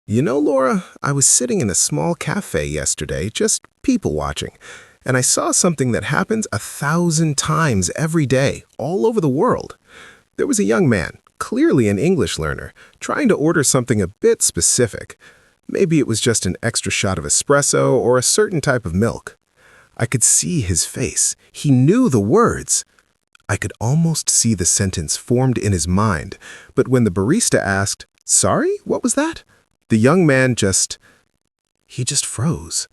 Laura, I was sitting in a small cafe yesterday, just people watching, and I saw something that happens 1,000 times every day, all over the world. There was a young man, clearly an English learner, trying to order something a bit specific. Maybe it was just an extra shot of espresso or a certain type of milk. I could see his face. He knew the words. I could almost see the sentence formed in his mind, but when the barista asked, "Sorry, what was that?" the young man he just froze.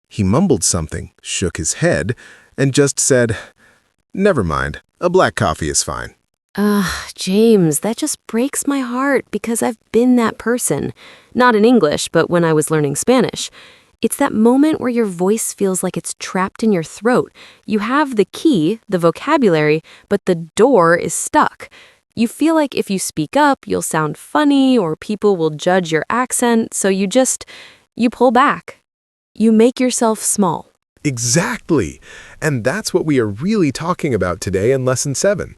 He mumbled something, shook his head, and just said, "Never mind, a black coffee is fine." James, that just breaks my heart because I've been that person. Not in English, but when I was learning Spanish. It's that moment where your voice feels like it's trapped in your throat. You have the key, the vocabulary, but the door is stuck. You feel like if you speak up, you'll sound funny or people will judge your accent, so you pull back. You make yourself small. Exactly. And that's what we are really talking about today in Lesson 7.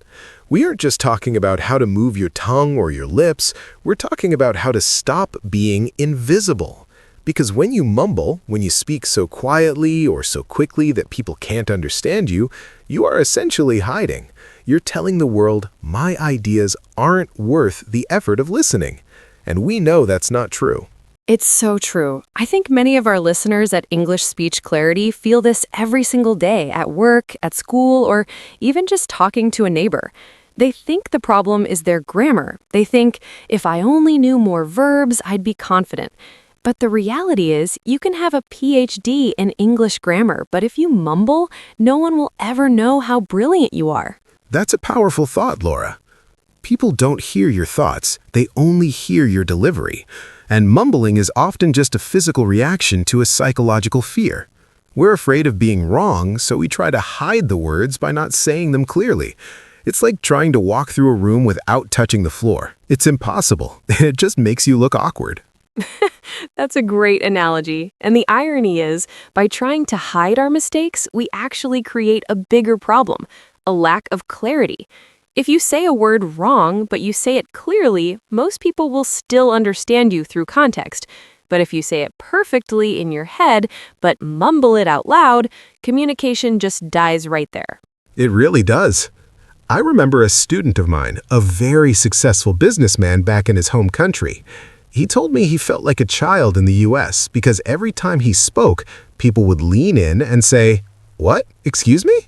We aren't just talking about how to move your tongue or your lips. We're talking about how to stop being invisible. Because when you mumble, when you speak so quietly or so quickly that people can't understand you, you are essentially hiding. You're telling the world, my ideas aren't worth the effort of listening. And we know that's not true. It's so true. I think many of our listeners at English Speech Clarity feel this every single day at work, at school, or even just talking to a neighbor. They think the problem is their grammar. They think, if I only knew more verbs, I'd be confident. But the reality is, you can have a PhD in English grammar, but if you mumble, no one will ever know how brilliant you are. That's a powerful thought, Laura. People don't hear your thoughts, they only hear your delivery. And mumbling is often just a physical reaction to a psychological fear. We're afraid of being wrong, so we try to hide the words by not saying them clearly. It's like trying to walk through a room without touching the floor. It's impossible, and it just makes you look awkward. That's a great analogy. And the irony is, by trying to hide our mistakes, we actually create a bigger problem, a lack of clarity. If you say a word wrong, but you say it clearly, most people will still understand you through context. But if you say it perfectly in your head, but mumble it out loud, communication just dies right there. It really does. I remember a student of mine, a very successful businessman back in his home country. He told me he felt like a child in the US because every time he spoke, people would lean in and say, "What? Excuse me?"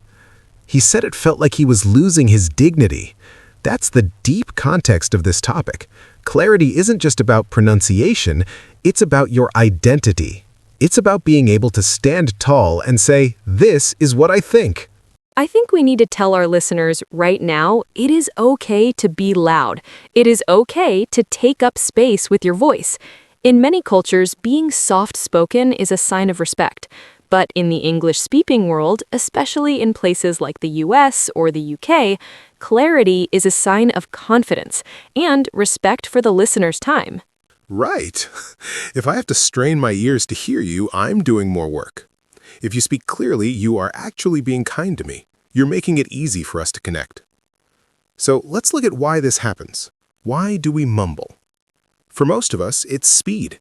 He said it felt like he was losing his dignity. That's the deep context of this topic. Clarity isn't just about pronunciation, it's about your identity. It's about being able to stand tall and say, "This is what I think." I think we need to tell our listeners right now, it is okay to be loud. It is okay to take up space with your voice. In many cultures, being soft-spoken is a sign of respect. But in the English-speaking world, especially in places like the US or the UK, clarity is a sign of confidence and respect for the listener's time. Right. If I have to strain my ears to hear you, I'm doing more work. If you speak clearly, you are actually being kind to me. You're making it easy for us to connect. So let's look at why this happens. Why do we mumble? For most of us, it's speed.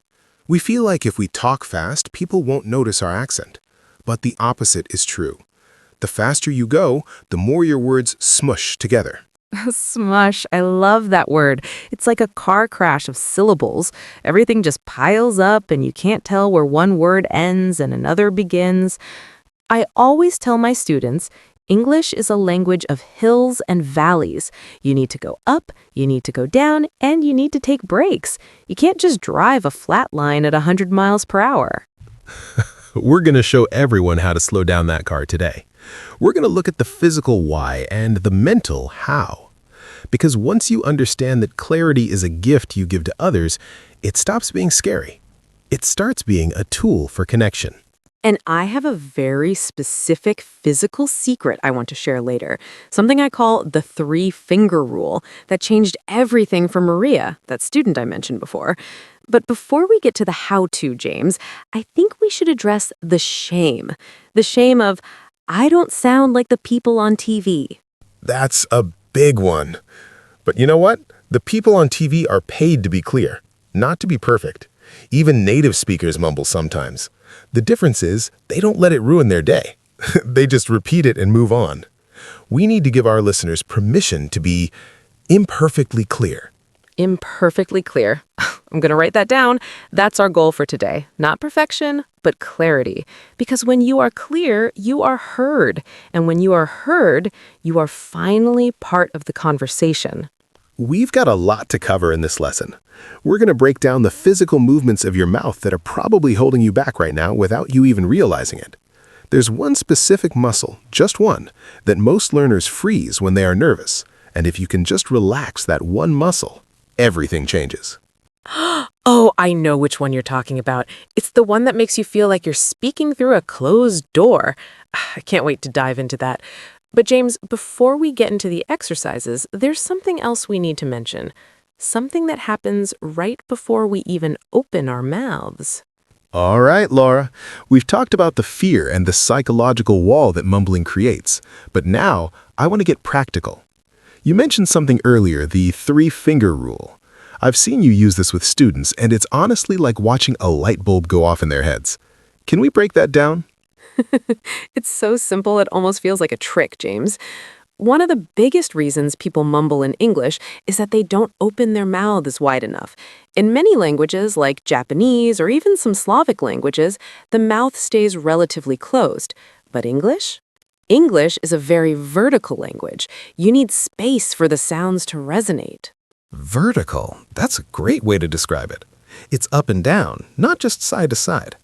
We feel like if we talk fast, people won't notice our accent. But the opposite is true. The faster you go, the more your words smush together. Smush. I love that word. It's like a car crash of syllables. Everything just piles up and you can't tell where one word ends and another begins. I always tell my students, English is a language of hills and valleys. You need to go up, you need to go down, and you need to take breaks. You can't just drive a flat line at 100 miles per hour. We're going to show everyone how to slow down that car today. We're going to look at the physical why and the mental how. Because once you understand that clarity is a gift you give to others, it stops being scary. It starts being a tool for connection. And I have a very specific physical secret I want to share later. Something I call the 3-finger rule that changed everything for Maria, that student I mentioned before. But before we get to the how-to, James, I think we should address the shame. The shame of, I don't sound like the people on TV. That's a big one. But you know what? The people on TV are paid to be clear, not to be perfect. Even native speakers mumble sometimes. The difference is they don't let it ruin their day. They just repeat it and move on. We need to give our listeners permission to be imperfectly clear. Imperfectly clear. I'm going to write that down. That's our goal for today. Not perfection, but clarity. Because when you are clear, you are heard. And when you are heard, you are finally part of the conversation. We've got a lot to cover in this lesson. We're going to break down the physical movements of your mouth that are probably holding you back right now without you even realizing it. There's one specific muscle, just one, that most learners freeze when they are nervous. And if you can just relax that one muscle, everything changes. Oh, I know which one you're talking about. It's the one that makes you feel like you're speaking through a closed door. I can't wait to dive into that. But James, before we get into the exercises, there's something else we need to mention. Something that happens right before we even open our mouths. All right, Laura. We've talked about the fear and the psychological wall that mumbling creates. But now, I want to get practical. You mentioned something earlier, the three-finger rule. I've seen you use this with students, and it's honestly like watching a light bulb go off in their heads. Can we break that down? It's so simple, it almost feels like a trick, James. One of the biggest reasons people mumble in English is that they don't open their mouths wide enough. In many languages, like Japanese or even some Slavic languages, the mouth stays relatively closed. But English? English is a very vertical language. You need space for the sounds to resonate. Vertical. That's a great way to describe it. It's up and down, not just side to side.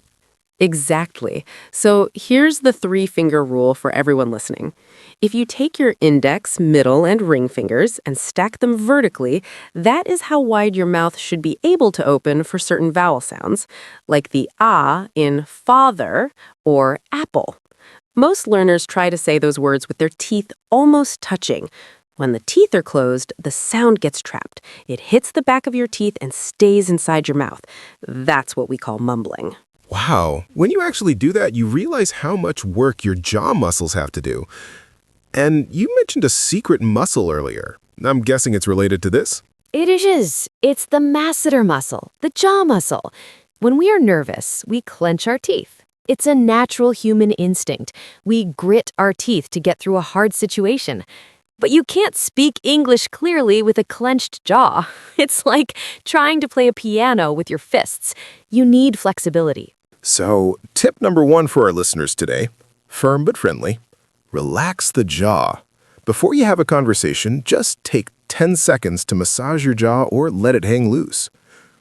Exactly. So here's the three-finger rule for everyone listening. If you take your index, middle, and ring fingers and stack them vertically, that is how wide your mouth should be able to open for certain vowel sounds, like the ah in father or apple. Most learners try to say those words with their teeth almost touching. When the teeth are closed, the sound gets trapped. It hits the back of your teeth and stays inside your mouth. That's what we call mumbling. Wow, when you actually do that, you realize how much work your jaw muscles have to do. And you mentioned a secret muscle earlier. I'm guessing it's related to this? It is. It's the masseter muscle, the jaw muscle. When we are nervous, we clench our teeth. It's a natural human instinct. We grit our teeth to get through a hard situation. But you can't speak English clearly with a clenched jaw. It's like trying to play a piano with your fists. You need flexibility. So, tip number one for our listeners today, firm but friendly, relax the jaw. Before you have a conversation, just take 10 seconds to massage your jaw or let it hang loose.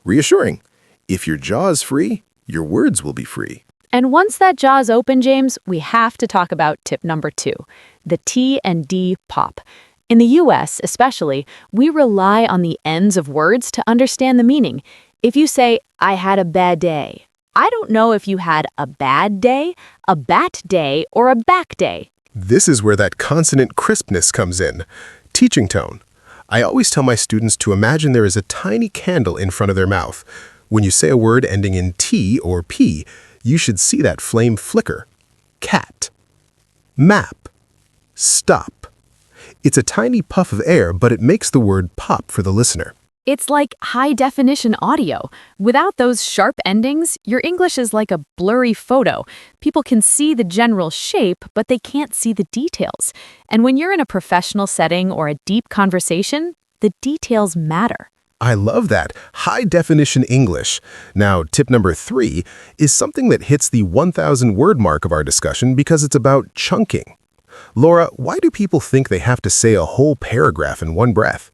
Reassuring, if your jaw is free, your words will be free. And once that jaw is open, James, we have to talk about tip number 2, the T and D pop. In the US, especially, we rely on the ends of words to understand the meaning. If you say, I had a bad day, I don't know if you had a bad day, a bat day, or a back day. This is where that consonant crispness comes in. Teaching tone. I always tell my students to imagine there is a tiny candle in front of their mouth. When you say a word ending in T or P, you should see that flame flicker. Cat. Map. Stop. It's a tiny puff of air, but it makes the word pop for the listener. It's like high-definition audio. Without those sharp endings, your English is like a blurry photo. People can see the general shape, but they can't see the details. And when you're in a professional setting or a deep conversation, the details matter. I love that. High-definition English. Now, tip number 3 is something that hits the 1,000-word mark of our discussion because it's about chunking. Laura, why do people think they have to say a whole paragraph in one breath?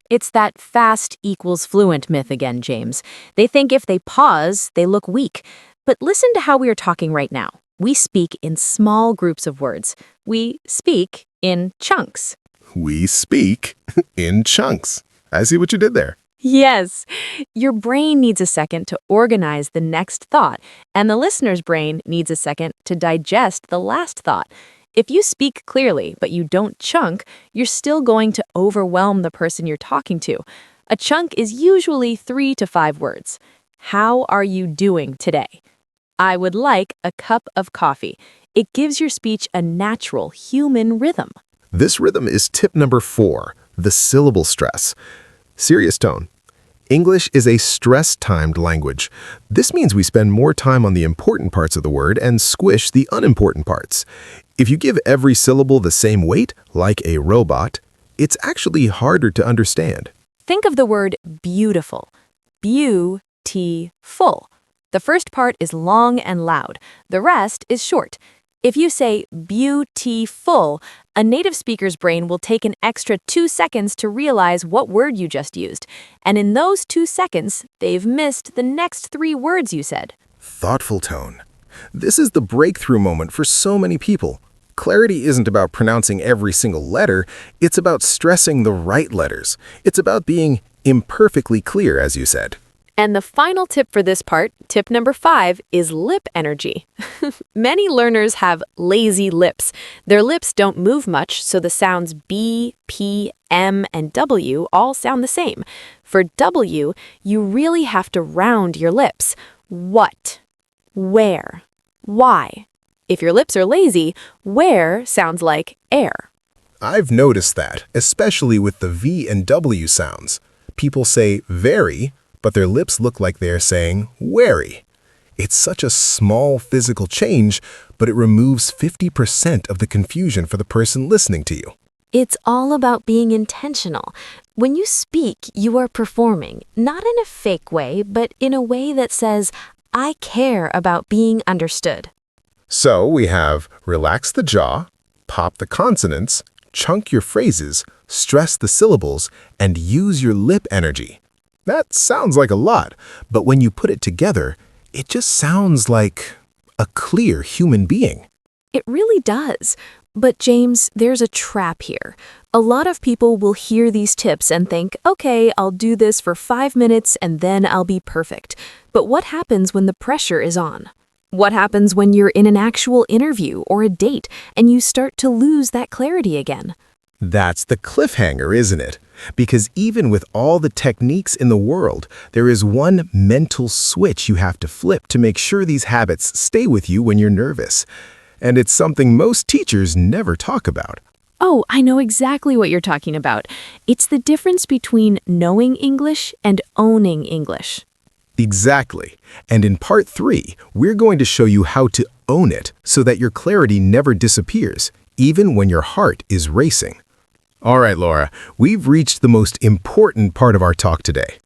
It's that fast equals fluent myth again, James. They think if they pause, they look weak. But listen to how we are talking right now. We speak in small groups of words. We speak in chunks. We speak in chunks. I see what you did there. Yes. Your brain needs a second to organize the next thought, and the listener's brain needs a second to digest the last thought. If you speak clearly, but you don't chunk, you're still going to overwhelm the person you're talking to. A chunk is usually 3 to 5 words. How are you doing today? I would like a cup of coffee. It gives your speech a natural human rhythm. This rhythm is tip number 4, the syllable stress. Serious tone. English is a stress-timed language. This means we spend more time on the important parts of the word and squish the unimportant parts. If you give every syllable the same weight, like a robot, it's actually harder to understand. Think of the word beautiful. Beau-ti-ful. The first part is long and loud. The rest is short. If you say beautiful, a native speaker's brain will take an extra 2 seconds to realize what word you just used. And in those 2 seconds, they've missed the next 3 words you said. Thoughtful tone. This is the breakthrough moment for so many people. Clarity isn't about pronouncing every single letter, it's about stressing the right letters. It's about being imperfectly clear, as you said. And the final tip for this part, tip number 5, is lip energy. Many learners have lazy lips. Their lips don't move much, so the sounds B, P, M, and W all sound the same. For W, you really have to round your lips. What? Where? Why? If your lips are lazy, where sounds like air. I've noticed that, especially with the V and W sounds. People say very, but their lips look like they're saying wary. It's such a small physical change, but it removes 50% of the confusion for the person listening to you. It's all about being intentional. When you speak, you are performing, not in a fake way, but in a way that says, I care about being understood. So we have relax the jaw, pop the consonants, chunk your phrases, stress the syllables, and use your lip energy. That sounds like a lot, but when you put it together, it just sounds like a clear human being. It really does. But James, there's a trap here. A lot of people will hear these tips and think, okay, I'll do this for 5 minutes and then I'll be perfect. But what happens when the pressure is on? What happens when you're in an actual interview or a date and you start to lose that clarity again? That's the cliffhanger, isn't it? Because even with all the techniques in the world, there is one mental switch you have to flip to make sure these habits stay with you when you're nervous. And it's something most teachers never talk about. Oh, I know exactly what you're talking about. It's the difference between knowing English and owning English. Exactly. And in part 3, we're going to show you how to own it so that your clarity never disappears, even when your heart is racing. All right, Laura, we've reached the most important part of our talk today.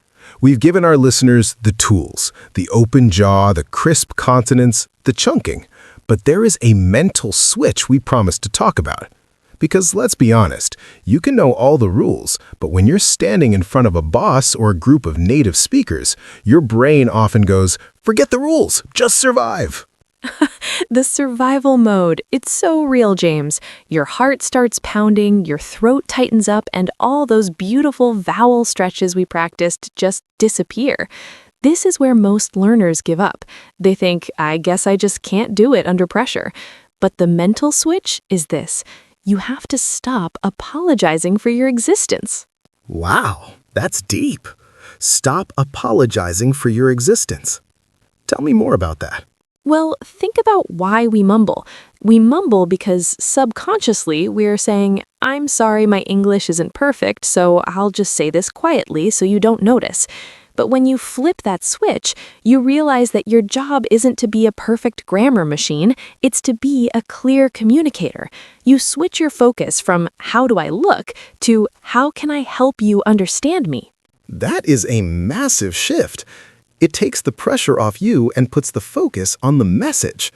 We've given our listeners the tools, the open jaw, the crisp consonants, the chunking. But there is a mental switch we promised to talk about. Because let's be honest, you can know all the rules, but when you're standing in front of a boss or a group of native speakers, your brain often goes, forget the rules, just survive. The survival mode. It's so real, James. Your heart starts pounding, your throat tightens up, and all those beautiful vowel stretches we practiced just disappear. This is where most learners give up. They think, I guess I just can't do it under pressure. But the mental switch is this. You have to stop apologizing for your existence. Wow, that's deep. Stop apologizing for your existence. Tell me more about that. Well, think about why we mumble. We mumble because subconsciously we're saying, I'm sorry my English isn't perfect, so I'll just say this quietly so you don't notice. But when you flip that switch, you realize that your job isn't to be a perfect grammar machine, it's to be a clear communicator. You switch your focus from how do I look to how can I help you understand me? That is a massive shift. It takes the pressure off you and puts the focus on the message.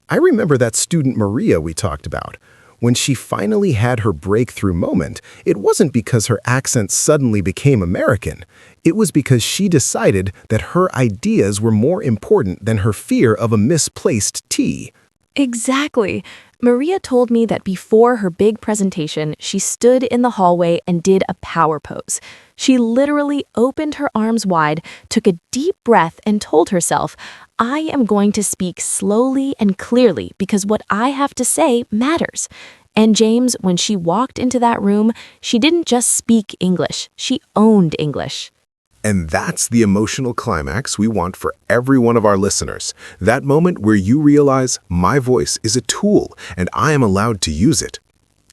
I remember that student Maria we talked about. When she finally had her breakthrough moment, it wasn't because her accent suddenly became American. It was because she decided that her ideas were more important than her fear of a misplaced T. Exactly. Maria told me that before her big presentation, she stood in the hallway and did a power pose. She literally opened her arms wide, took a deep breath, and told herself, I am going to speak slowly and clearly because what I have to say matters. And James, when she walked into that room, she didn't just speak English, she owned English. And that's the emotional climax we want for every one of our listeners. That moment where you realize my voice is a tool and I am allowed to use it.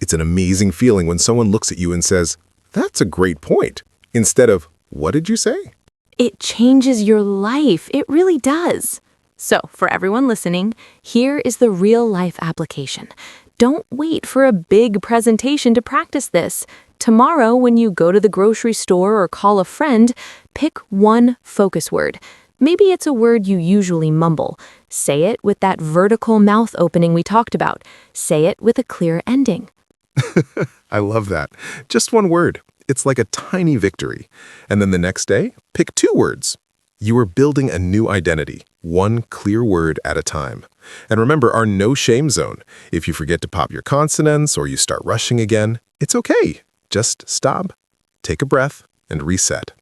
It's an amazing feeling when someone looks at you and says, that's a great point, instead of, what did you say? It changes your life. It really does. So, for everyone listening, here is the real-life application. Don't wait for a big presentation to practice this. Tomorrow, when you go to the grocery store or call a friend, pick one focus word. Maybe it's a word you usually mumble. Say it with that vertical mouth opening we talked about. Say it with a clear ending. I love that. Just one word. It's like a tiny victory. And then the next day, pick 2 words. You are building a new identity, one clear word at a time. And remember our no shame zone. If you forget to pop your consonants or you start rushing again, it's okay. Just stop, take a breath, and reset.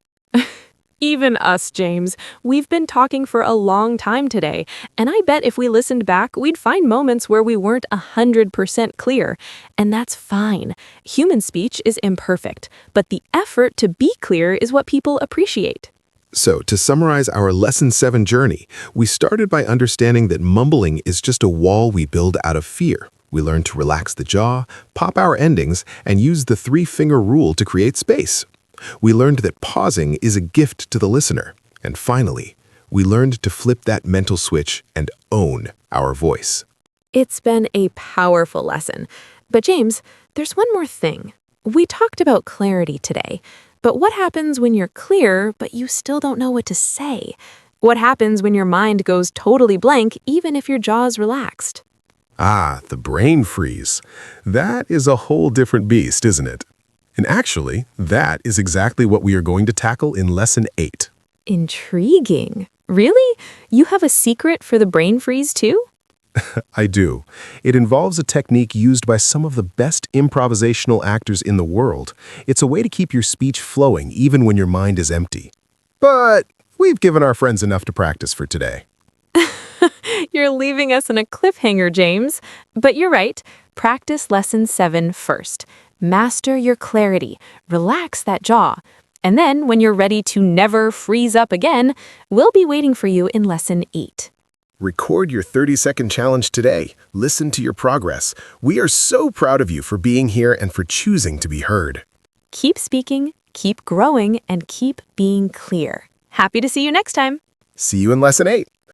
Even us, James. We've been talking for a long time today, and I bet if we listened back, we'd find moments where we weren't 100% clear. And that's fine. Human speech is imperfect, but the effort to be clear is what people appreciate. So, to summarize our Lesson 7 journey, we started by understanding that mumbling is just a wall we build out of fear. We learned to relax the jaw, pop our endings, and use the 3-finger rule to create space. We learned that pausing is a gift to the listener. And finally, we learned to flip that mental switch and own our voice. It's been a powerful lesson. But James, there's one more thing. We talked about clarity today, but what happens when you're clear, but you still don't know what to say? What happens when your mind goes totally blank, even if your jaw's relaxed? Ah, the brain freeze. That is a whole different beast, isn't it? And actually, that is exactly what we are going to tackle in Lesson 8. Intriguing. Really? You have a secret for the brain freeze too? I do. It involves a technique used by some of the best improvisational actors in the world. It's a way to keep your speech flowing even when your mind is empty. But we've given our friends enough to practice for today. You're leaving us in a cliffhanger, James. But you're right. Practice Lesson 7 first. Master your clarity. Relax that jaw. And then, when you're ready to never freeze up again, we'll be waiting for you in Lesson 8. Record your 30-second challenge today. Listen to your progress. We are so proud of you for being here and for choosing to be heard. Keep speaking, keep growing, and keep being clear. Happy to see you next time. See you in Lesson 8.